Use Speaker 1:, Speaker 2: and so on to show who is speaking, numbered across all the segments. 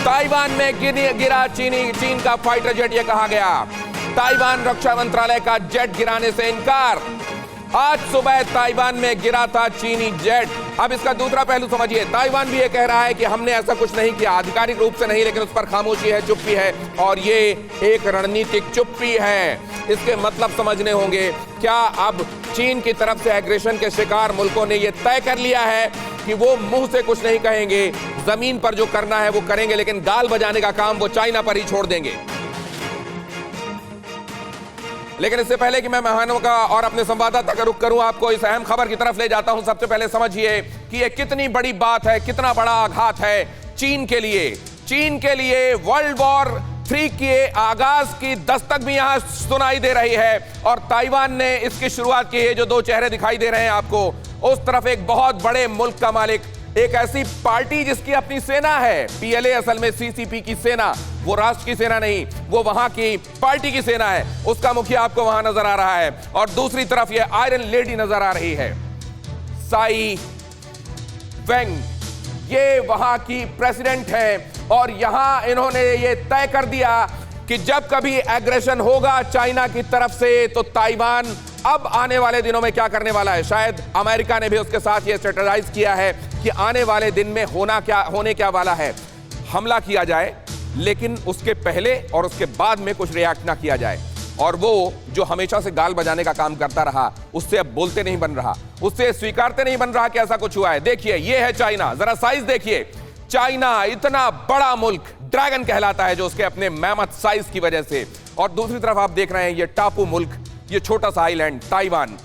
Speaker 1: Taiwan में गिरा चीन का फाइटर जेट, यह कहा गया। ताइवान रक्षा मंत्रालय का जेट गिराने से इनकार। आज सुबह ताइवान में गिरा था चीनी जेट। अब इसका दूसरा पहलू समझिए। ताइवान भी ये कह रहा है कि हमने ऐसा कुछ नहीं किया, आधिकारिक रूप से नहीं, लेकिन उस पर खामोशी है, चुप्पी है, और ये एक रणनीतिक चुप्पी है। इसके मतलब समझने होंगे। क्या अब चीन की तरफ से एग्रेशन के शिकार मुल्कों ने यह तय कर लिया है कि वो मुंह से कुछ नहीं कहेंगे, जमीन पर जो करना है वो करेंगे, लेकिन गाल बजाने का काम वो चाइना पर ही छोड़ देंगे। लेकिन इससे पहले कि मैं मेहमानों का और अपने संवाददाता का रुख करूं, आपको इस अहम खबर की तरफ ले जाता हूं। सबसे पहले समझिए कि यह कितनी बड़ी बात है, कितना बड़ा आघात है चीन के लिए। चीन के लिए वर्ल्ड वॉर 3 के आगाज की दस्तक भी यहां सुनाई दे रही है, और ताइवान ने इसकी शुरुआत की है। जो दो चेहरे दिखाई दे रहे हैं आपको, उस तरफ एक बहुत बड़े मुल्क का मालिक, एक ऐसी पार्टी जिसकी अपनी सेना है। पीएलए असल में सीसीपी की सेना, वो राष्ट्र की सेना नहीं, वो वहां की पार्टी की सेना है। उसका मुखिया आपको वहां नजर आ रहा है, और दूसरी तरफ ये आयरन लेडी नजर आ रही है, साई वेंग। ये वहां की प्रेसिडेंट है, और यहां इन्होंने ये तय कर दिया कि जब कभी एग्रेशन होगा चाइना की तरफ से, तो ताइवान अब आने वाले दिनों में क्या करने वाला है। शायद अमेरिका ने भी उसके साथ ये स्ट्रेटेजाइज किया है कि आने वाले दिन में होने क्या वाला है। हमला किया जाए, लेकिन उसके पहले और उसके बाद में कुछ रिएक्ट ना किया जाए। और वो जो हमेशा से गाल बजाने का काम करता रहा, उससे अब बोलते नहीं बन रहा, उससे स्वीकारते नहीं बन रहा कि ऐसा कुछ हुआ है। देखिए, ये है चाइना, जरा साइज देखिए। चाइना इतना बड़ा मुल्क, ड्रैगन कहलाता है, जो उसके अपने मैमथ साइज की वजह से। और दूसरी तरफ आप देख रहे हैं ये टापू मुल्क, ये छोटा सा आइलैंड ताइवान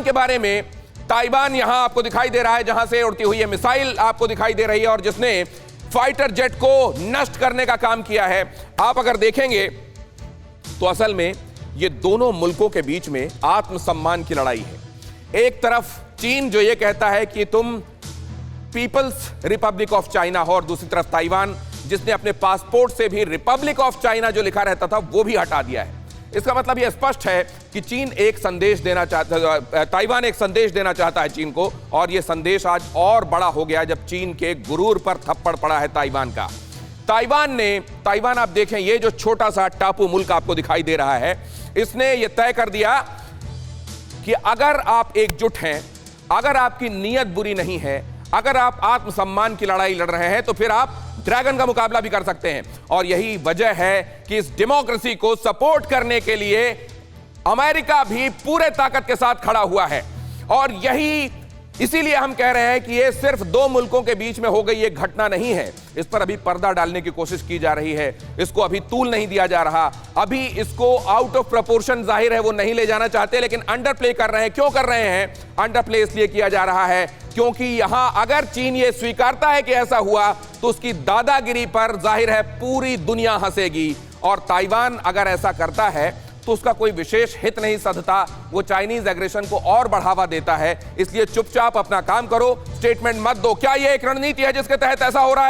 Speaker 1: के बारे में। ताइवान यहां आपको दिखाई दे रहा है, जहां से उड़ती हुई मिसाइल आपको दिखाई दे रही है, और जिसने फाइटर जेट को नष्ट करने का काम किया है। आप अगर देखेंगे तो असल में ये दोनों मुल्कों के बीच में आत्मसम्मान की लड़ाई है। एक तरफ चीन जो ये कहता है कि तुम पीपल्स रिपब्लिक ऑफ चाइना हो, और दूसरी तरफ ताइवान, जिसने अपने पासपोर्ट से भी रिपब्लिक ऑफ चाइना जो लिखा रहता था वो भी हटा दिया है। इसका मतलब यह स्पष्ट है कि चीन एक संदेश देना चाहता, ताइवान एक संदेश देना चाहता है चीन को, और यह संदेश आज और बड़ा हो गया जब चीन के गुरूर पर थप्पड़ पड़ा है ताइवान का। ताइवान आप देखें, ये जो छोटा सा टापू मुल्क आपको दिखाई दे रहा है, इसने यह तय कर दिया कि अगर आप एकजुट हैं, अगर आपकी नीयत बुरी नहीं है, अगर आप आत्मसम्मान की लड़ाई लड़ रहे हैं, तो फिर आप ड्रैगन का मुकाबला भी कर सकते हैं। और यही वजह है कि इस डेमोक्रेसी को सपोर्ट करने के लिए अमेरिका भी पूरे ताकत के साथ खड़ा हुआ है। और यही इसीलिए हम कह रहे हैं कि ये सिर्फ दो मुल्कों के बीच में हो गई एक घटना नहीं है। इस पर अभी पर्दा डालने की कोशिश की जा रही है, इसको अभी तूल नहीं दिया जा रहा, अभी इसको आउट ऑफ प्रोपोर्शन, जाहिर है वो नहीं ले जाना चाहते, लेकिन अंडर प्ले कर रहे हैं। क्यों कर रहे हैं अंडर प्ले? इसलिए किया जा रहा है क्योंकि यहां अगर चीन ये स्वीकारता है कि ऐसा हुआ, तो उसकी दादागिरी पर जाहिर है पूरी दुनिया हंसेगी। और ताइवान अगर ऐसा करता है तो उसका कोई विशेष हित नहीं सधता, वो चाइनीज एग्रेशन को और बढ़ावा देता है। इसलिए चुपचाप अपना काम करो, स्टेटमेंट मत दो। क्या ये एक रणनीति है जिसके तहत ऐसा हो रहा है?